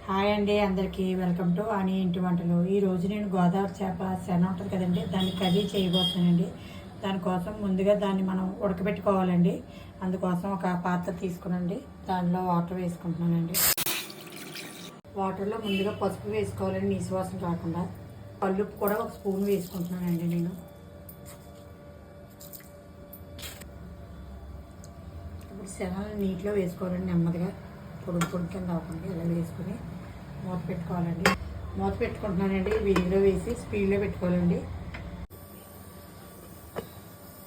Hi అండి, అందరికీ welcome to ఆని ఇంటి వంటలు. ఈరోజు నేను గోదావరి చేప శన ఉంటుంది కదండి, దాన్ని కర్రీ చేయబోతున్నానండి. దానికోసం ముందుగా దాన్ని మనం ఉడకబెట్టుకోవాలండి. అందుకోసం ఒక పాత్ర తీసుకునండి, దానిలో వాటర్ వేసుకుంటున్నానండి. వాటర్లో ముందుగా పసుపు వేసుకోవాలండి, నీసువాసన రాకుండా. కల్లుప్పు కూడా ఒక స్పూన్ వేసుకుంటున్నానండి నేను. ఇప్పుడు శనగలు నీటిలో వేసుకోవాలండి, నెమ్మదిగా పొడి కింద అవ్వకుండా ఇలా వేసుకుని మూత పెట్టుకోవాలండి. మూత పెట్టుకుంటున్నానండి, వీధిలో వేసి స్పీడ్లో పెట్టుకోవాలండి.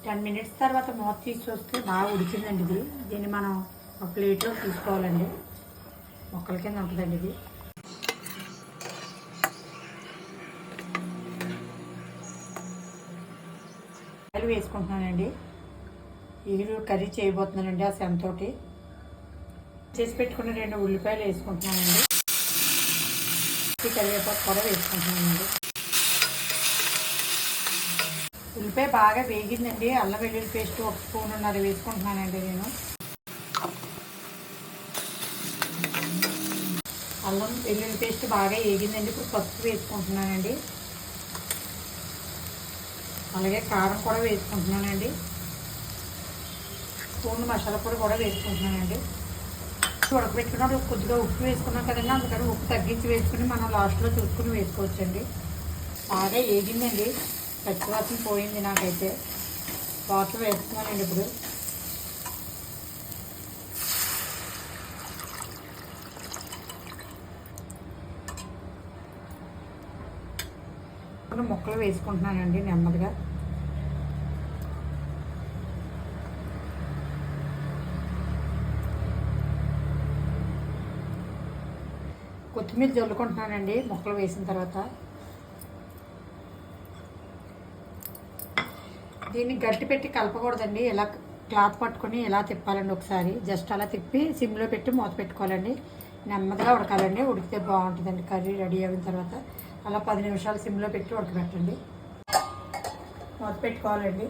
10 మినిట్స్ తర్వాత మూత తీసి చూస్తే బాగా ఉడికిందండి ఇది. దీన్ని మనం ఒక ప్లేట్లో తీసుకోవాలండి. మొక్కల కింద ఉంటుందండి ఇది. ఆయిల్ వేసుకుంటున్నానండి. ఇది కర్రీ చేయబోతున్నానండి. ఆ శనతోటి చేసి పెట్టుకున్న 2 ఉల్లిపాయలు వేసుకుంటున్నానండి. కరివేపాకు కూడా వేసుకుంటున్నానండి. ఉల్లిపాయ బాగా వేగిందండి. అల్లం వెల్లుల్లి పేస్ట్ 1 స్పూన్ వేసుకుంటున్నానండి నేను. అల్లం వెల్లుల్లి పేస్ట్ బాగా వేగిందండి. ఇప్పుడు పసుపు వేసుకుంటున్నానండి. అలాగే కారం కూడా వేసుకుంటున్నానండి. స్పూన్ మసాలా పొడి కూడా వేసుకుంటున్నానండి. ఉడకబెట్టుకున్నప్పుడు కొద్దిగా ఉప్పు వేసుకున్నాం కదండి, అందుకని ఉప్పు తగ్గించి వేసుకుని మనం లాస్ట్లో చూసుకుని వేసుకోవచ్చండి. బాగా వేగిందండి, పచ్చివాసన పోయింది నాకైతే. వాటర్ వేస్తున్నానండి ఇప్పుడు. ఇప్పుడు ముక్కలు వేసుకుంటున్నానండి నెమ్మదిగా. కొత్తిమీర జల్లుకుంటున్నానండి ముక్కలు వేసిన తర్వాత. దీన్ని గట్టి పెట్టి కలపకూడదండి. ఇలా క్లాత్ పట్టుకొని ఇలా తిప్పాలండి ఒకసారి. జస్ట్ అలా తిప్పి సిమ్లో పెట్టి మూత పెట్టుకోవాలండి. నెమ్మదిగా ఉడకాలండి. ఉడికితే బాగుంటుందండి కర్రీ రెడీ అయిన తర్వాత. అలా 10 నిమిషాలు సిమ్లో పెట్టి ఉడకబెట్టండి. మూత పెట్టుకోవాలండి.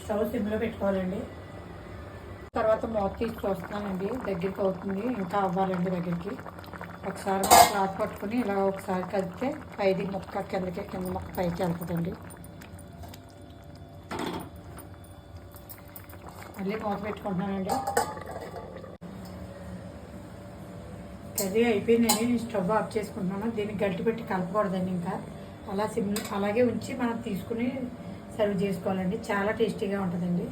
స్టవ్ సిమ్లో పెట్టుకోవాలండి. తర్వాత మూత తీసి చూస్తున్నానండి, దగ్గరికి అవుతుంది. ఇంకా అవ్వాలండి దగ్గరికి. ఒకసారి క్లాత్ పట్టుకుని ఇలా ఒకసారి కలిపితే పైది ముక్క కింద ముక్క పైకి వెళ్తుందండి. మళ్ళీ మూత పెట్టుకుంటున్నానండి. కర్రీ అయిపోయిందండి. నేను స్టవ్ ఆఫ్ చేసుకుంటున్నాను. దీన్ని గట్టి పెట్టి కలపకూడదండి. ఇంకా అలా అలాగే ఉంచి మనం తీసుకుని సర్వ్ చేసుకోవాలండి. చాలా టేస్టీగా ఉంటుందండి.